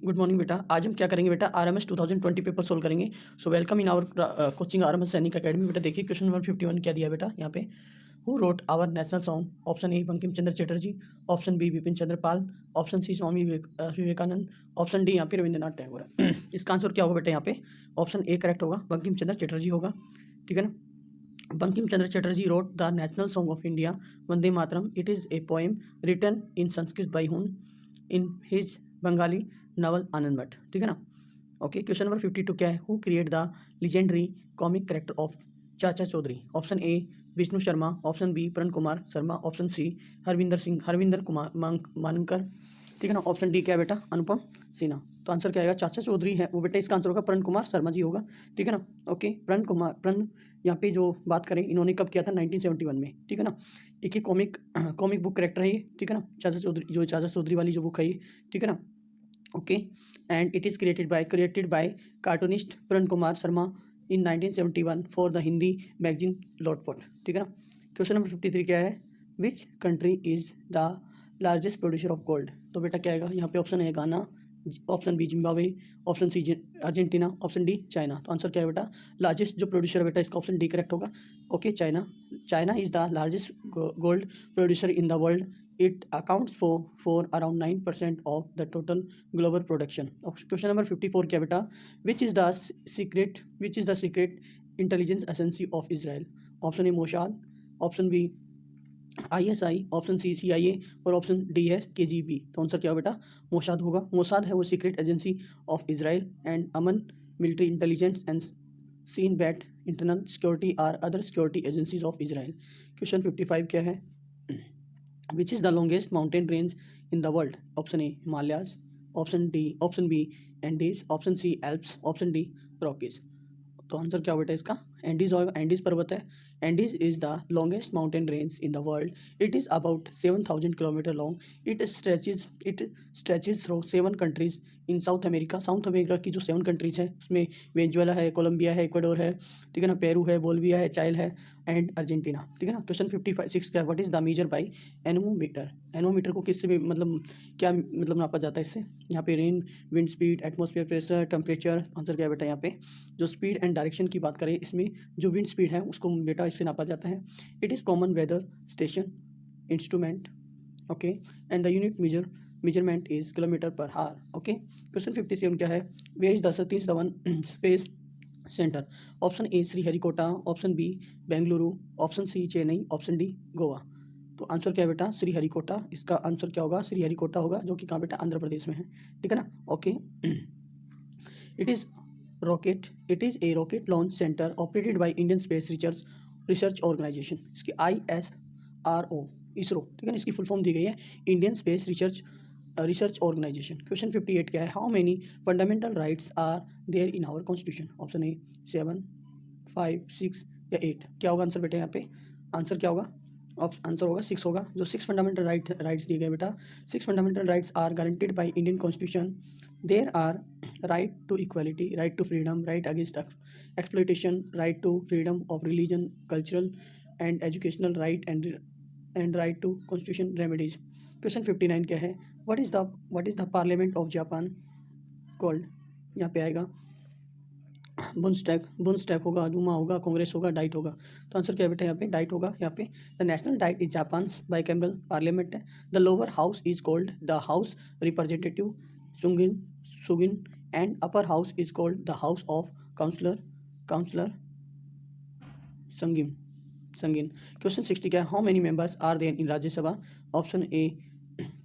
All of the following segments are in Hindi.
गुड मॉर्निंग बेटा। आज हम क्या करेंगे बेटा, आरएमएस 2020 पेपर सोल्व करेंगे। So welcome in our coaching RMS Sainik academy. बेटा देखिए क्वेश्चन नंबर 51 क्या दिया बेटा यहाँ पे। Who wrote our national song? Option A Bankim Chandra Chatterjee, option B Bipin Chandra Pal, option C Swami Vivekananda, option D यहाँ पे रविंद्रनाथ टैगोर है। इसका आंसर क्या होगा बेटा यहाँ पे? ऑप्शन ए करेक्ट होगा, बंकिम चंद्र चटर्जी होगा। ठीक है ना। Bankim Chandra Chatterjee wrote the national song of India Vande Mataram. It is a poem written in Sanskrit by him in his Bengali novel Anandamath. ठीक है ना। ओके, क्वेश्चन नंबर 52 क्या है? Who create the legendary comic character of Chacha Chaudhary? Option A Vishnu Sharma, option B Pran Kumar Sharma, option C Harvinder Kumar Mankar. ठीक है ना। ऑप्शन डी क्या है बेटा? अनुपम सिन्हा। तो आंसर क्या आएगा? चाचा चौधरी है वो बेटा, इसका आंसर होगा प्रण कुमार शर्मा जी होगा। ठीक है ना। ओके, प्रण यहाँ पे जो बात करें इन्होंने कब किया था? 1971 में। ठीक है ना। एक ही कॉमिक बुक कैरेक्टर है ये। ठीक है ना। चाचा चौधरी वाली जो बुक है ये। ठीक है ना। Okay, and it is created by cartoonist Pran Kumar Sharma in 1971 for the Hindi magazine Lotpot. ठीक है ना। क्वेश्चन नंबर 53 क्या है? Which country is the largest producer of gold? तो बेटा क्या आएगा यहाँ पे? ऑप्शन है Ghana, option B Zimbabwe, option C Argentina, option D China. तो आंसर क्या है बेटा? लार्जेस्ट जो प्रोड्यूसर है बेटा, इसका ऑप्शन डी करेक्ट होगा। Okay, China is the largest gold producer in the world. It accounts for around 9% of the total global production. Question number 54 क्या बेटा? Which is the secret intelligence agency of Israel? Option A Mossad, option B ISI, option C CIA और ऑप्शन डी है KGB। तो आंसर क्या होगा बेटा? मोसाद होगा। मोसाद है वो secret agency of Israel and Aman military intelligence and Shin Bet internal security are other security agencies of Israel. Question 55 क्या है? Which is the longest mountain range in the world? Option A Himalayas, option B Andes, option C Alps, option D Rockies. तो आंसर क्या बेटा इसका? एंडीज होगा। एंडीज पर्वत है। Andes is the longest mountain range in the world. It is about 7,000 kilometre long. It stretches through 7 countries in South America. South America की जो 7 कंट्रीज हैं उसमें वेनेजुएला है, कोलंबिया है, इक्वाडोर है, ठीक है ना, पेरू है, बोलिविया है, चाइल है एंड अर्जेंटीना। ठीक है ना। क्वेश्चन 55 का what is the measure by anemometer? Anemometer को किससे भी मतलब क्या मतलब नापा जाता है इससे? यहाँ पे rain, wind speed, atmosphere pressure, temperature. Answer क्या है बेटा यहाँ पे? जो स्पीड एंड डायरेक्शन की बात करें इसमें जो विंड स्पीड है उसको बेटा इससे नापा जाता है। It is common weather station instrument. Okay, and the unit measurement is kilometre per hour. Okay, question 57 क्या है? Where is the Satish Dhawan space centre? Option A Sriharikota, option B Bengaluru, option C Chennai, option D Goa. तो आंसर क्या है बेटा? श्रीहरिकोटा। इसका आंसर क्या होगा? श्रीहरिकोटा होगा, जो कि कहाँ बेटा? आंध्र प्रदेश में है। ठीक है ना। Okay, it is it is a rocket launch centre operated by Indian space research organisation. इसकी ISRO, इसरो। ठीक है ना। इसकी फुल फॉर्म दी गई है Indian space research organisation. Question 58 क्या है? How many fundamental rights are there in our constitution? Option A 7, 5, 6 या 8। क्या होगा आंसर बेटा यहाँ पे? आंसर क्या होगा? आंसर होगा 6 होगा। जो 6 फंडामेंटल राइट्स दिए गए बेटा, 6 fundamental rights are guaranteed by Indian constitution. There are right to equality, right to freedom, right against exploitation, right to freedom of religion, cultural and educational right, and right to constitution remedies. Question 59 क्या है? what is the parliament of Japan called? यहाँ पे आएगा बुनस्टैक होगा, डूमा होगा, कांग्रेस होगा, डाइट होगा। तो आंसर क्या है बेटा यहाँ पे? डाइट होगा। यहाँ पे the national diet is Japan's bicameral parliament है। The lower house is called the house representative Shugiin and upper house is called the house of councillor Sangiin. Question 60 क्या है? How many members are there in Rajya Sabha? Option A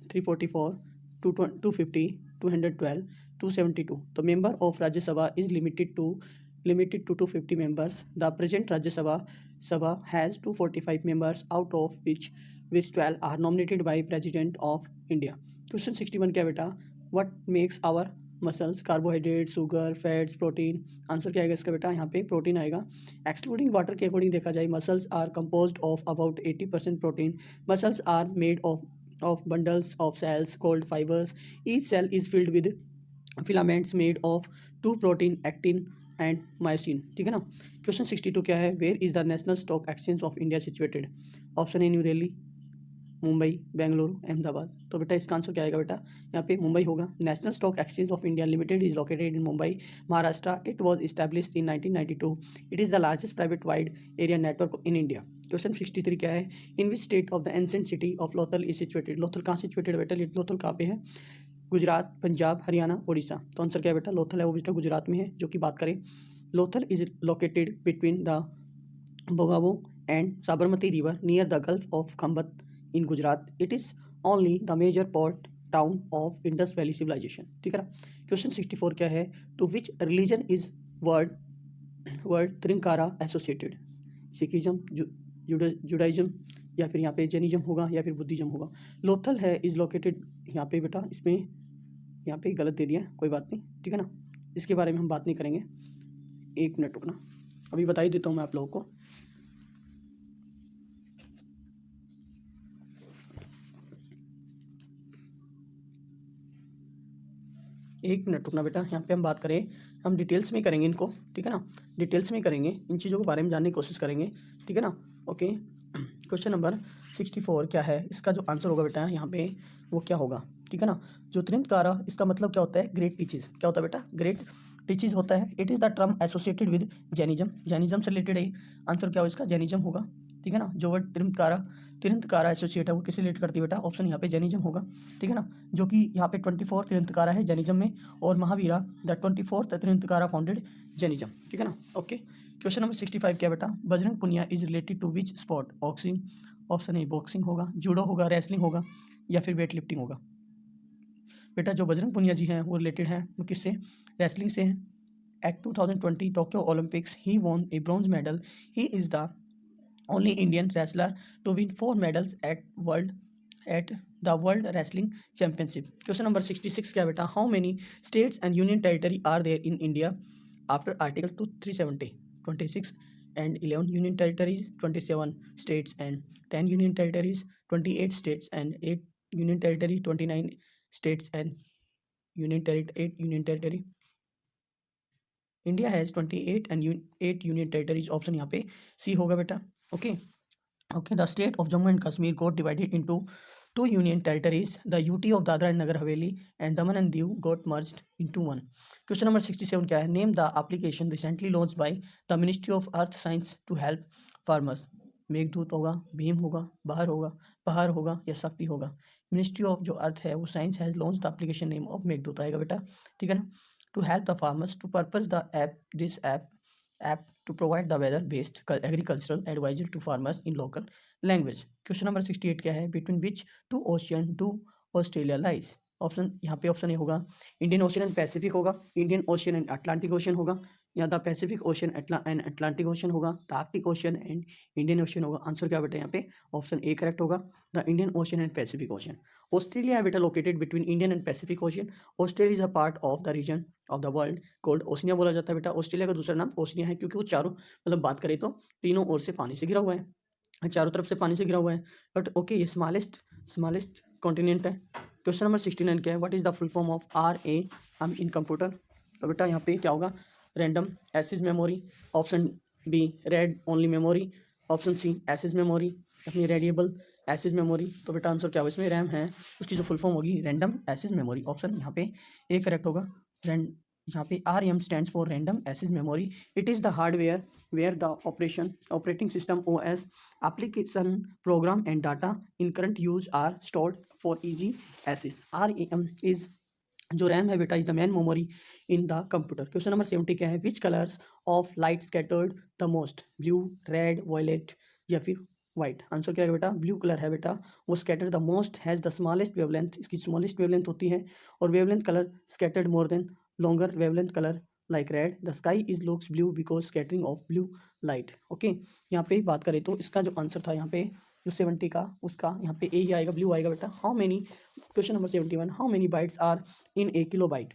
344, 250, 212, 272. The member of Rajya Sabha is limited to 250 members. The present Rajya Sabha has 245 members, out of which 12 are nominated by President of India. Question 61 क्या बेटा? What makes our muscles? Carbohydrate, sugar, fats, protein. Answer क्या आएगा इसका बेटा? यहाँ पे प्रोटीन आएगा। एक्सक्लूडिंग वाटर के अकॉर्डिंग देखा जाए, muscles are composed of about 80% protein. Muscles are made of bundles of cells called fibers. Each cell is filled with filaments made of 2 protein, actin and myosin। ठीक है ना। क्वेश्चन 62 क्या है? Where is the national stock exchange of India situated? Option A New Delhi, Mumbai, Bengaluru, Ahmedabad. तो बेटा इसका आंसर क्या आएगा बेटा, यहाँ पे मुंबई होगा। National stock exchange of India limited is located in Mumbai, Maharashtra. It was established in 1992। It is the largest private wide area network in India. Question 63 क्या है, in which state of the ancient city of Lothal is situated. Lothal कहाँ सिचुएटेड बेटा, लोथल कहाँ पे है, गुजरात, पंजाब, हरियाणा, उड़ीसा। तो आंसर क्या है बेटा, लोथल है वो बेटा गुजरात में है। जो कि बात करें, Lothal is located between the Bhogavo and Sabarmati river near the gulf of Khambhat in Gujarat. It is only the major port town of Indus valley civilization. ठीक है ना। क्वेश्चन 64 क्या है, to which religion is word Tirthankara associated. Sikhism, Judaism, या फिर यहाँ पे जैनिज्म होगा, या फिर बुद्धिज्म होगा। लोथल है इज लोकेटेड, यहाँ पे बेटा इसमें यहाँ पे गलत दे दिया, कोई बात नहीं, ठीक है ना। इसके बारे में हम बात नहीं करेंगे, एक मिनट रुकना, अभी बता ही देता हूँ मैं आप लोगों को। एक मिनट रुकना बेटा, यहाँ पे हम बात करें, हम डिटेल्स में करेंगे इनको, ठीक है ना। डिटेल्स में करेंगे, इन चीज़ों के बारे में जानने की कोशिश करेंगे, ठीक है ना। ओके, क्वेश्चन नंबर 64 क्या है, इसका जो आंसर होगा बेटा यहाँ पे वो क्या होगा, ठीक है ना। जो त्रिंकारा, इसका मतलब क्या होता है, ग्रेट टीचीज। क्या होता है बेटा, ग्रेट टीचीज होता है। It is the term associated with Jainism, Jainism से रिलेटेड है। आंसर क्या होगा इसका, जैनिज्म होगा, ठीक है ना। जो वर्ड त्रिंकारा एसोसिएट है वो किससे रिलेट करती है बेटा, ऑप्शन यहाँ पे जैनिज्म होगा, ठीक है ना। जो कि यहाँ पे 24 त्रिंकारा है जैनिज्म में, और Mahavira the 24th Tirthankara founded Jainism, ठीक है ना। ओके, क्वेश्चन नंबर 65 क्या बेटा, Bajrang Punia is related to which sport. Boxing, option A boxing होगा, जूडो होगा, रेसलिंग होगा, या फिर वेट लिफ्टिंग होगा। बेटा जो बजरंग पुनिया जी हैं वो रिलेटेड है किससे, रेसलिंग से हैं। At 2020 Tokyo Olympics he won a bronze medal. He is the only Indian wrestler to win 4 medals at the World Wrestling Championship. Question number 66 क्या बेटा, how many states and union territory are there in India after Article 370? 26 and 11 union territories, 27 states and 10 union territories, 28 states and 8 union territory, 29 states and 8 union territory. India has 28 and 8 union territories. Option यहाँ पे सी होगा बेटा। Okay Okay, the state of Jammu and Kashmir got divided into 2 union territories. The UT of Dadra and Nagar Haveli and Daman and Diu got merged into one. Question number 67 क्या है, name the application recently launched by the Ministry of Earth Science to help farmers. Meghdoot होगा, भीम होगा, पहाड़ होगा या शक्ति होगा। मिनिस्ट्री ऑफ जो अर्थ है वो science has launch the application name of Meghdoot आएगा बेटा, ठीक है ना। To help the farmers to purpose the app, this app to provide the weather based agricultural advisory to farmers in local language. Question number 68 क्या है, between which two ocean do Australia lies? Option यहाँ पे ऑप्शन ए होगा, इंडियन ओशन एंड पैसिफिक होगा, Indian ocean and Atlantic ocean होगा, या the Pacific ocean and Atlantic ocean होगा, the Arctic ocean and Indian ocean होगा। आंसर क्या बेटा यहाँ पे ऑप्शन ए करेक्ट होगा, the Indian ocean and Pacific ocean. Australia है बेटा located between Indian and Pacific ocean. Australia is a part of the region of the world cold Oceania बोला जाता है बेटा। ऑस्ट्रेलिया का दूसरा नाम ओशिनिया है, क्योंकि वो चारों मतलब बात करें तो तीनों ओर से पानी से घिरा हुआ है, चारों तरफ से पानी से घिरा हुआ है। बट ओके, ये स्मॉलेस्ट कॉन्टिनेंट है। क्वेश्चन नंबर 69 क्या है, what is the full form of RA in computer. तो बेटा यहाँ पे क्या होगा, random access memory, option B read only memory, option C access memory, अपनी रेडिएबल एक्सेस मेमोरी। तो बेटा आंसर क्या होगा, इसमें रैम है उसकी जो फुल फॉर्म होगी रैंडम एक्सेस मेमोरी। ऑप्शन यहाँ पे ए करेक्ट होगा। यहाँ पे RM stands for random access memory. It is the hardware where the operating system OS application program and data in current use are stored for easy access. RAM is जो रैम है बेटा is the main memory in the computer. Question number 70 क्या है, which colours of light scattered the most, blue, red, violet या फिर वाइट। आंसर क्या है बेटा, ब्लू कलर है बेटा, वो scattered the most has the smallest wavelength, इसकी स्मॉलेस्ट वेवलेंथ होती है, और wavelength colour scattered more than longer wavelength color like red. The sky is looks blue because scattering of blue light. Okay, यहाँ पे बात करें तो इसका जो आंसर था यहाँ पे जो 70 का, उसका यहाँ पे ए ही आएगा, ब्लू आएगा बेटा। How many, question number 71, how many bytes are in a kilobyte.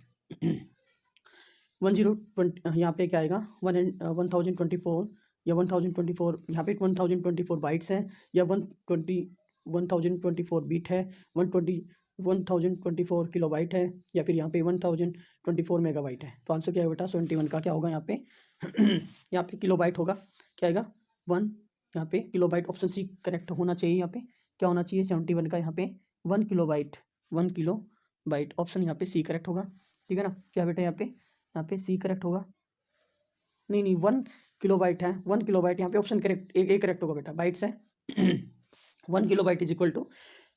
1020 यहाँ पे क्या आएगा, 1024 या 1024, यहाँ पे 1024 बाइट्स हैं, या 1024 बीट है, 1024 किलोबाइट है, या फिर यहाँ पे 1024 मेगाबाइट है। तो आंसर क्या है बेटा 71 का क्या होगा यहाँ पे यहाँ पे किलोबाइट होगा, क्या आएगा 1, यहाँ पे किलोबाइट, ऑप्शन सी करेक्ट होना चाहिए यहाँ पे, क्या होना चाहिए 71 का यहाँ पे 1 किलोबाइट, 1 किलोबाइट, ऑप्शन यहाँ पे सी करेक्ट होगा, ठीक है ना। क्या बेटा यहाँ पे सी करेक्ट होगा, नहीं 1 किलोबाइट है, 1 किलोबाइट यहाँ पे ऑप्शन करेक्ट, एक करेक्ट होगा बेटा, बाइट्स है 1 kilobyte is equal to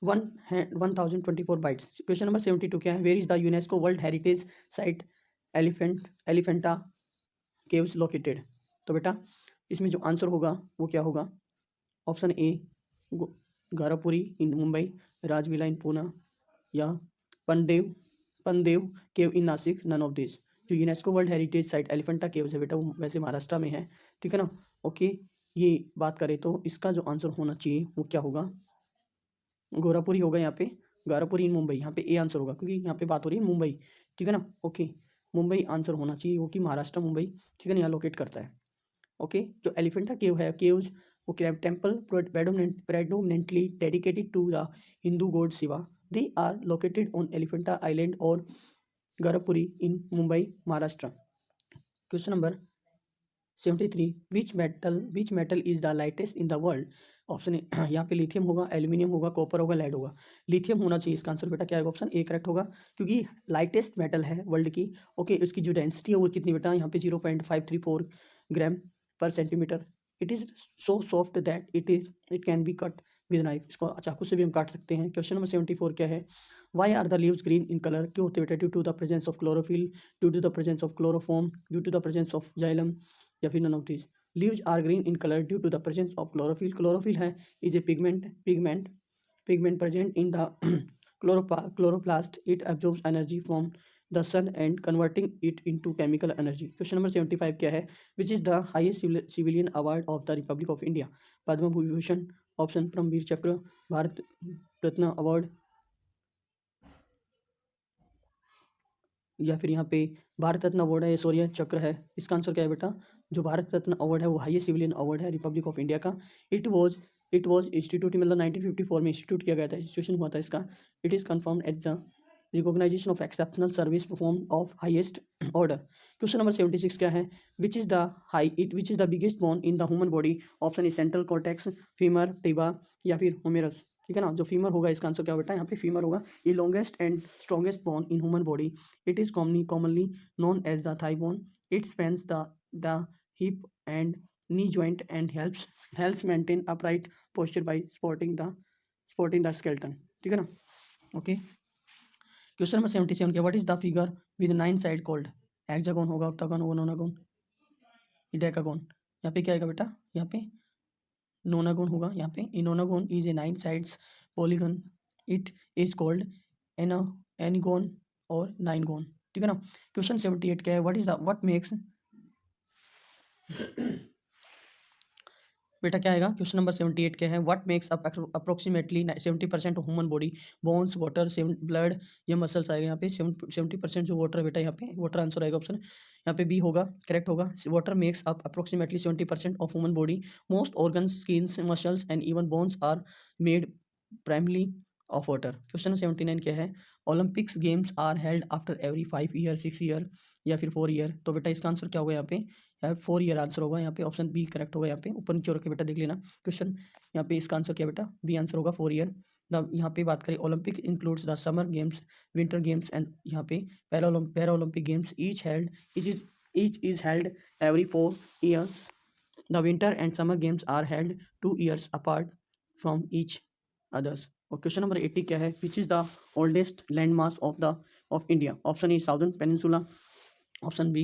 1024 bytes. Question number 72 क्या है, where is the UNESCO world heritage site Elephanta caves located. तो बेटा इसमें जो आंसर होगा वो क्या होगा, option A Gharapuri in Mumbai, Rajvila in Poona, या Pandav cave in Nashik, none of this. जो UNESCO world heritage site Elephanta caves है बेटा वो वैसे महाराष्ट्र में है, ठीक है ना। ओके, ये बात करें तो इसका जो आंसर होना चाहिए वो क्या होगा, गोरापुरी होगा यहाँ पे, गारापुरी इन मुंबई, यहाँ पे ए आंसर होगा क्योंकि यहाँ पे बात हो रही है मुंबई, ठीक है ना। ओके, मुंबई आंसर होना चाहिए, वो कि महाराष्ट्र मुंबई, ठीक है ना, यहाँ लोकेट करता है। ओके, जो एलिफेंटा केव है, केव्स वो temple predominantly dedicated to the Hindu god Shiva. They are located on Elephanta Island or Garapuri in Mumbai, Maharashtra. Question number 73, which metal is the lightest in the world? Option यहाँ पे लिथियम होगा, एल्यूमिनियम होगा, कॉपर होगा, लेड होगा। लिथियम होना चाहिए इसका आंसर बेटा, क्या है ऑप्शन ए करेक्ट होगा क्योंकि लाइटेस्ट मेटल है वर्ल्ड की। ओके, इसकी जो डेंसिटी है वो कितनी बेटा, यहाँ पे 0.534 ग्राम पर centimetre. It is so soft that it can be cut with knife, इसको चाकू से भी हम काट सकते हैं। क्वेश्चन नंबर 74 क्या है, why are the leaves green in colour, क्यों होते बेटा, due to the presence of chlorophyll, due to the presence of chloroform, due to the presence of xylem, या फिर none of these. Leaves are green in colour due to the presence of chlorophyll, chlorophyll है is a pigment present in the chloroplast. It absorbs energy from the sun and converting it into chemical energy. Question number 75 क्या है, which is the highest civilian award of the Republic of India? Padma Vibhushan, option Paramvir चक्र, भारत रत्न अवार्ड, या फिर यहाँ पे भारत रत्न अवार्ड है, शौर्य चक्र है। इसका आंसर क्या है बेटा, जो भारत रत्न अवार्ड है वो हाईएस्ट सिविलियन अवार्ड है रिपब्लिक ऑफ इंडिया का। इट वॉज इंस्टीट्यूट, मतलब 1954 में इंस्टीट्यूट किया गया था, इंस्टीट्यूशन हुआ था इसका। It is confirm at the recognition of exceptional service perform of highest order. Question number 76 क्या है, which is the biggest bone in the human body? Option is central cortex, femur, tibia, या फिर होमेरस, ठीक है ना। जो फीमर होगा इसका आंसर क्या बेटा, यहाँ पे फीमर होगा। ये longest and strongest bone in human body, it is commonly known as the thigh bone. It spans the hip and knee joint and helps maintain upright posture by supporting the skeleton, ठीक है ना। ओके, क्वेश्चन नंबर 77 क्या, what is the figure with 9 side called? Hexagon होगा, ऑक्टागोन होगा, नोनागोन, डेकागोन। यहाँ पे क्या आएगा बेटा, यहाँ पे नोनागोन होगा। यहाँ पे nonagon is a 9 sides polygon, it is called enneagon और 9 गोन, ठीक है ना। क्वेश्चन 78 क्या है, व्हाट मेक्स बेटा क्या आएगा, क्वेश्चन नंबर 78 क्या है, what makes approximately 70% of human body, bones, water, blood, या मसल्स आएगा। यहाँ पे 70% जो वाटर है बेटा, यहाँ पे वाटर आंसर आएगा, ऑप्शन यहाँ पे बी होगा, करेक्ट होगा। Water makes up approximately 70% of human body, most organs, skins, muscles and even bones are made primarily of water. Question 79 क्या है, Olympics games are held after every 5 year, 6 year, या फिर 4 ईयर। तो बेटा इसका आंसर क्या होगा, यहाँ पे 4 ईयर आंसर होगा। यहाँ पे ऑप्शन बी करेक्ट होगा। यहाँ पे ऊपर नीचे रख के बेटा देख लेना क्वेश्चन, यहाँ पे इसका आंसर क्या बेटा, बी आंसर होगा 4 ईयर। यहाँ पे बात करें Olympic includes the summer games, winter games and यहाँ पे para Olympic games, each is held every 4 year. The winter and summer games are held 2 years apart from each others. और क्वेश्चन नंबर 80 क्या है, which is the oldest land mass of India? Option A southern peninsula, option B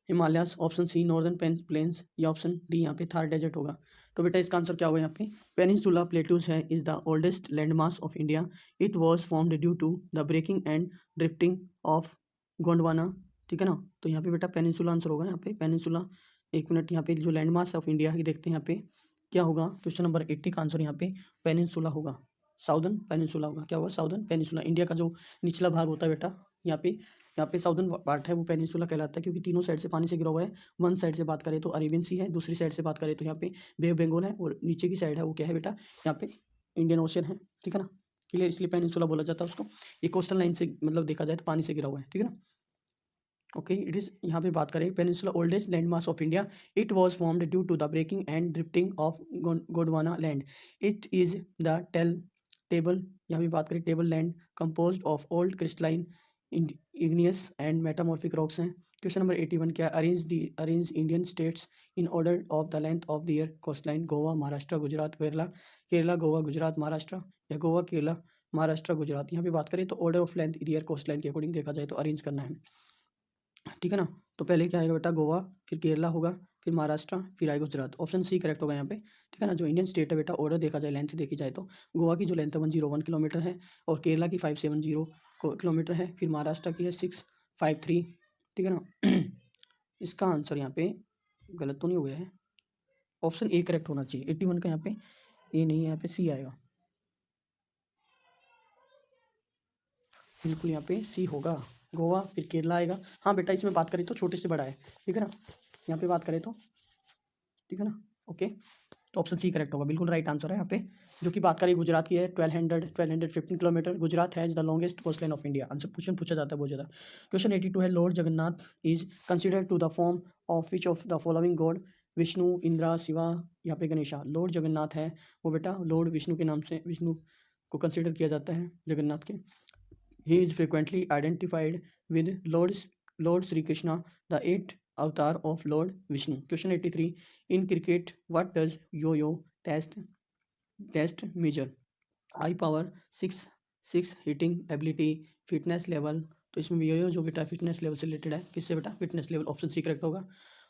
Himalayas, option C northern plains, या ऑप्शन डी यहाँ पे थार डेजर्ट होगा। तो बेटा इसका आंसर क्या होगा, यहाँ पे पेनिनसुला प्लेटूज है is the oldest land mass of India. It was formed due to the breaking and drifting of Gondwana, ठीक है ना। तो यहाँ पे बेटा पेनिनसुला आंसर होगा। यहाँ पे पेनिनसुला, एक मिनट, यहाँ पे जो लैंड मास ऑफ इंडिया की देखते हैं यहाँ पे क्या होगा। क्वेश्चन नंबर 80 का आंसर यहाँ पे पेनिनसुला होगा, साउदर्न पेनिनसुला होगा। क्या होगा, साउदर्न पेनिनसुला। इंडिया का जो निचला भाग होता है बेटा, यहाँ पे साउदर्न पार्ट है वो पेनिनसुला कहलाता है, क्योंकि तीनों साइड से पानी से घिरा हुआ है। वन साइड से बात करें तो अरेबियन सी है, दूसरी साइड से बात करें तो यहाँ पे बे ऑफ बंगाल है, और नीचे की साइड है वो क्या है बेटा, यहाँ पे इंडियन ओशन है, ठीक है ना। क्लियर, इसलिए पेनिनसुला बोला जाता है उसको। ये कोस्टल लाइन से मतलब देखा जाए तो पानी से घिरा हुआ है, ठीक है ना। ओके, इट इज, यहाँ पे बात करें peninsula oldest land mass of India, it was formed due to the breaking and drifting of Gondwana land. It is the table, यहाँ पे बात करें table land composed of old crystalline igneous and metamorphic rocks हैं। क्वेश्चन नंबर 81 क्या है, arrange Indian states in order of the length of their coastline. Goa, Maharashtra, Gujarat, Kerala. Kerala, Goa, Gujarat, Maharashtra, या गोवा, केरला, महाराष्ट्र, गुजरात। यहाँ पे बात करें तो order of length their coastline के अकॉर्डिंग देखा जाए तो अरेंज करना है, ठीक है ना। तो पहले क्या आएगा बेटा, गोवा, फिर केरला होगा, फिर महाराष्ट्र, फिर आएगा गुजरात। ऑप्शन सी करेक्ट होगा यहाँ पे, ठीक है ना। जो इंडियन स्टेट है बेटा, ऑर्डर देखा जाए, लेंथ देखी जाए तो गोवा की जो लेंथ है 101 किलोमीटर है, और केरला की 570 किलोमीटर है, फिर महाराष्ट्र की है 653, ठीक है ना। इसका आंसर यहाँ पे गलत तो नहीं हो गया है, ऑप्शन ए करेक्ट होना चाहिए। 81 का यहाँ पे ए नहीं है, यहाँ पे सी आएगा, बिल्कुल यहाँ पे सी होगा। गोवा फिर केरला आएगा। हाँ बेटा, इसमें बात करें तो छोटे से बड़ा है, ठीक है ना। यहाँ पे बात करें तो, ठीक है ना, ओके। तो ऑप्शन सी करेक्ट होगा, बिल्कुल राइट आंसर है यहाँ पे। जो कि बात करें गुजरात की है, 1215 kilometre. Gujarat has the longest coast line of India. Answer question पूछा जाता है बहुत ज़्यादा। क्वेश्चन 82 है, lord Jagannath is considered to the form of which of the following god. Vishnu, Indra, Shiva, यहाँ पे गणेशा। लॉर्ड जगन्नाथ है वो बेटा लॉर्ड विष्णु के नाम से, विष्णु को कंसिडर किया जाता है जगन्नाथ के। He is frequently identified with Lord Sri Krishna, the eighth avatar of Lord Vishnu. Question 83. In cricket, what does yo-yo test measure? Eye power, six hitting ability, fitness level. तो इसमें यो-यो जो बेटा फिटनेस लेवल से रिलेटेड है, किससे बेटा, fitness level. Option C correct होगा।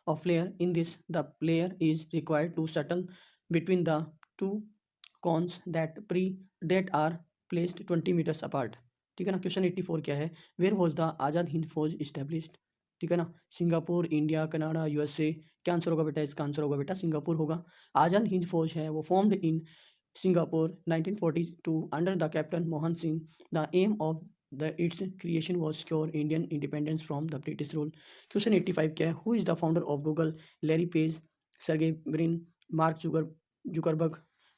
Of player in this the player is required to shuttle between the two cones that are placed 20 metres apart, ठीक है ना। क्वेश्चन 84 क्या है, where was the Azad Hind Fauj established, ठीक है ना। Singapore, India, Canada, USA. क्या आंसर होगा बेटा, इसका आंसर होगा बेटा सिंगापुर होगा। आज़ाद हिंद फौज है वो formed in Singapore 1942 under the Captain Mohan Singh. The aim of its creation was secure Indian independence from the British rule. Question 85 क्या है, who is the founder of Google? Larry Page, Sergey Brin, Mark Zuckerberg,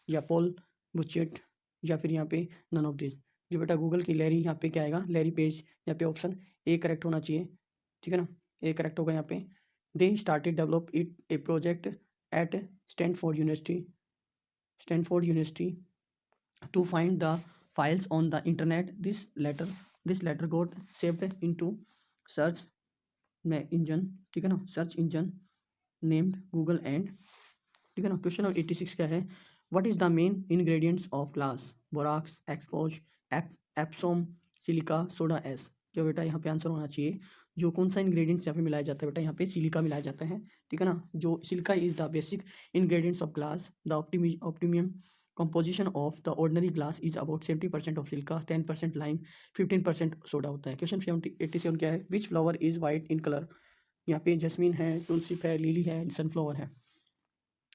या पॉल बुचेट, या फिर यहाँ पे नन ऑफ दिस। जो बेटा गूगल की लैरी, यहाँ पे क्या आएगा, लैरी पेज। यहाँ पे ऑप्शन ए करेक्ट होना चाहिए, ठीक है ना, ए करेक्ट होगा यहाँ पे। They started develop it A project at Stanford university to find the files on the internet. This letter got saved into search engine, ठीक है ना, search engine named Google and, ठीक है ना। क्वेश्चन नंबर 86 क्या है, what is the main ingredients of glass? Borax, expose, Epsom, silica, soda ash. जो बेटा यहाँ पे आंसर होना चाहिए, जो कौन सा इंग्रेडिएंट्स यहाँ पे मिलाया जाता है बेटा, यहाँ पे सिलिका मिलाया जाता है, ठीक है ना। जो silica is the basic ingredients of glass. The optimum composition of the ordinary glass is about 70% of silica, 10% lime, 15% soda होता है। क्वेश्चन 87 क्या है, विच flower is white in colour? यहाँ पे जैस्मीन है, तुलसी है, लिली है, सनफ्लावर है।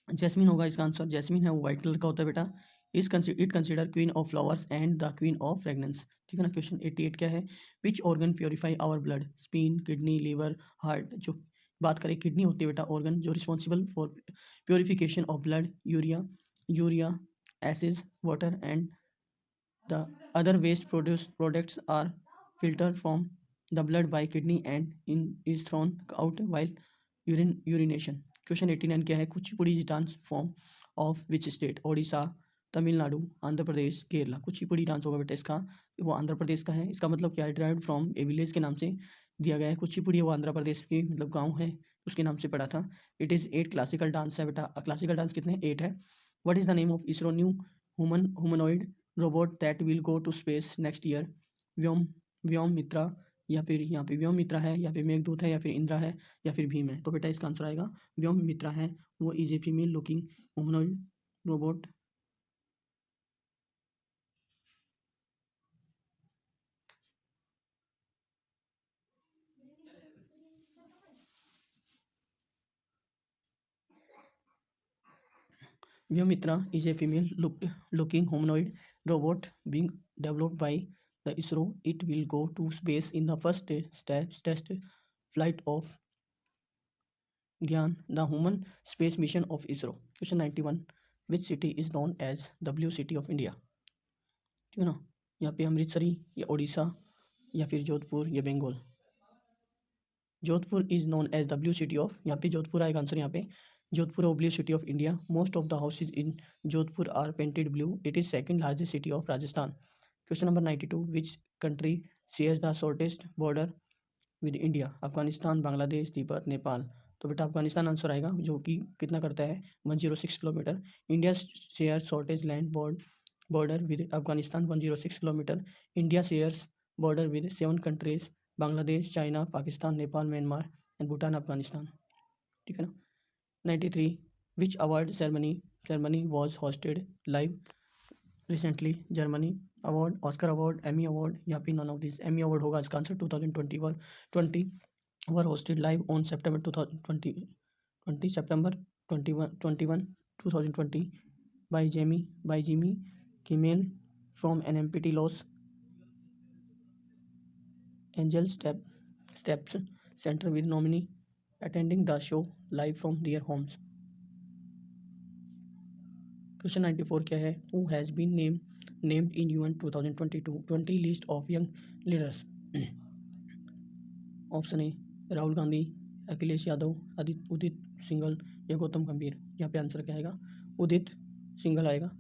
जैस्मीन होगा इसका आंसर, जैस्मीन है वो वाइट कलर का होता है बेटा। It consider queen of flowers and the queen of fragrance, ठीक है ना। क्वेश्चन 88 क्या है, which organ purify our blood? Spleen, kidney, liver, heart. जो बात करें किडनी होती है बेटा ऑर्गन जो responsible for purification of blood. Urea acids, water and the other waste products are filtered from the blood by kidney and is thrown out while urination. Question 89 क्या है, Kuchipudi dance form of which state? Odisha, Tamil Nadu, Andhra Pradesh, Kerala. Kuchipudi dance होगा बेटा इसका, वो आंध्र प्रदेश का है। इसका मतलब क्या है, ड्राइव्ड फ्रॉम ए विलेज के नाम से दिया गया है। कुचिपुड़ी वो आंध्र प्रदेश की मतलब गाँव है, उसके नाम से पड़ा था। इट इज़ 8 क्लासिकल डांस है बेटा। क्लासिकल डांस कितने, 8 है। What is the name of ISRO new humanoid robot that will go to space next year? व्योम मित्रा, या फिर यहाँ पे व्योम मित्रा है, या फिर मेघदूत है, या फिर इंद्रा है, या फिर भीम है। तो बेटा इसका आंसर आएगा व्योम मित्रा है, वो is a female looking humanoid robot. Vyomitra is a female looking humanoid robot being developed by the ISRO. It will go to space in the first test flight of Gyan, the human space mission of ISRO. Question 91. Which city is known as W City of India? ठीक है ना, यहाँ पे अमृतसरी, या उड़ीसा, या फिर जोधपुर, या Bengal. Jodhpur is known as W city of, यहाँ पे जोधपुर आएगा आंसर यहाँ पे। Jodhpur oblate city of India. Most of the houses in Jodhpur are painted blue. It is second largest city of Rajasthan. Question number 92. Which country shares the shortest border with India? Afghanistan, Bangladesh, Tibet, Nepal. तो बेटा अफगानिस्तान आंसर आएगा, जो कि कितना करता है 106 kilometre. India share shortage land border with Afghanistan 106 kilometer. India shares border with 7 countries: Bangladesh, China, Pakistan, Nepal, Myanmar and Bhutan, Afghanistan. ठीक है ना। 93. Which award ceremony was hosted live recently? Germany award, Oscar award, Emmy award या फिर none of these? Emmy award होगा इसका answer. 2020 were hosted live on September 2020 September 21 2020 by Jimmy Kimmel from an empty Los Angeles Steps Center, with nominee attending the show live from their homes. Question 94 क्या है? Who has been named in UN 2022 20 list of young leaders? Option A Rahul Gandhi, Akhilesh Yadav, Udit Singhal या गौतम गंभीर। यहाँ पे आंसर क्या आएगा? उदित सिंघल आएगा।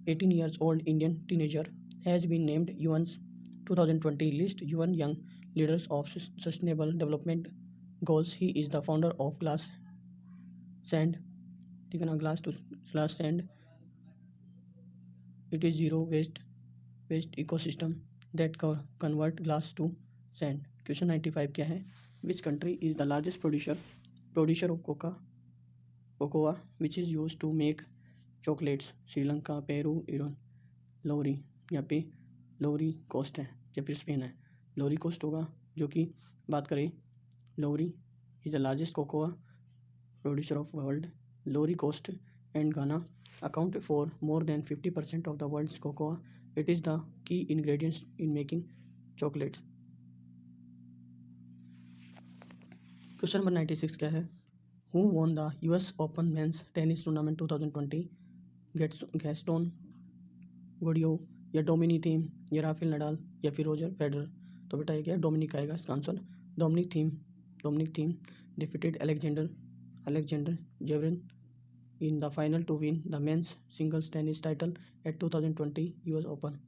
18 years old Indian teenager has been named UN's 2020 list UN Young Leaders of Sustainable Development Goals. He is the founder of Glass Sand. ठीक है ना, Glass to Glass Sand. It is zero waste ecosystem that convert glass to sand. Question 95 क्या है? Which country is the largest producer of cocoa which is used to make chocolates? Sri Lanka, Peru, Iran. Ivory, यहाँ पे लोरी कोस्ट है या फिर स्पेन है। लोरी कोस्ट होगा, जो कि बात करें Ivory is the largest cocoa producer of world. Ivory coast and Ghana account for more than 50% of the world's cocoa. It is the key ingredients in making chocolates. Question number 96 क्या है? Who won the US open men's tennis tournament 2020? Gaston Gaudio or Dominic Thiem or Rafael Nadal or फिर रोजर फेडरर? तो बेटा ये क्या है? डोमिनिक आएगा इसका answer. Dominic Thiem defeated Alexander Zverev in the final to win the men's singles tennis title at 2020 US Open.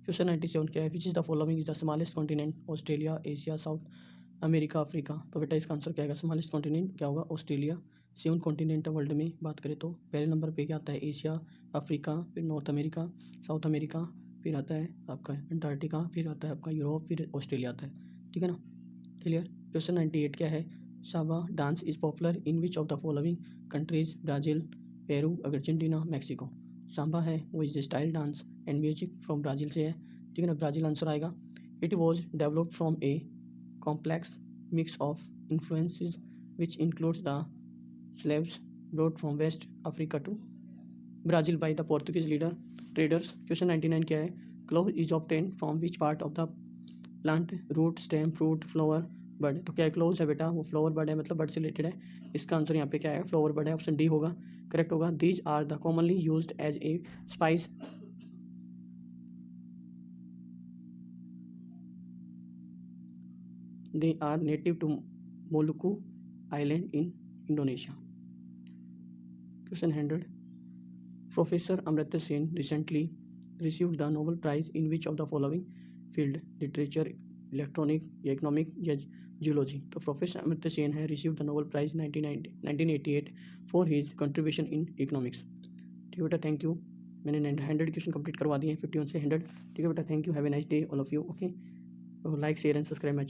Question 97 क्या है? Which is the following is the smallest continent? Australia, Asia, south America, Africa. तो बेटा इसका आंसर क्या आएगा? स्मॉलेस्ट कॉन्टिनेंट क्या होगा? ऑस्ट्रेलिया. 7 कॉन्टिनेंट है वर्ल्ड में बात करें तो. पहले नंबर पे क्या आता है? एशिया, अफ्रीका, फिर नॉर्थ अमेरिका, साउथ अमेरिका, फिर आता है आपका अंटार्कटिका, फिर आता है आपका यूरोप, फिर ऑस्ट्रेलिया आता है. ठीक है ना, क्लियर. क्वेश्चन 98 क्या है? Samba dance is popular in which of the following countries? Brazil, Peru, Argentina, Mexico. Samba है वो is the style dance and music from Brazil से है. ठीक है ना, ब्राज़ील आंसर आएगा. It was developed from a complex mix of influences which includes the slaves brought from West Africa to Brazil by the Portuguese traders. Question 99 क्या है? Clove is obtain from which part of the plant? Root, stem, fruit, flower, bird. तो क्या है? क्लोव्स है बेटा, वो फ्लावर बर्ड है, मतलब बर्ड से रिलेटेड है. इसका आंसर यहाँ पे क्या है? फ्लावर बर्ड है. ऑप्शन डी होगा, करेक्ट होगा. These are the commonly used as a spice. They are native to Moluku island in Indonesia. Question 100. Professor Amartya Sen recently received the Nobel Prize in which of the following field? Literature, electronic या इकोनॉमिक या जियोलॉजी. तो प्रोफेसर अमर्त्य सेन है received the Nobel Prize 1988 for his contribution in economics. ठीक है बेटा, थैंक यू. मैंने 100 क्वेश्चन कंप्लीट करवा दिए हैं 51 से 100. ठीक है बेटा, thank you. Have a nice day all of you. Okay, like share and subscribe my channel.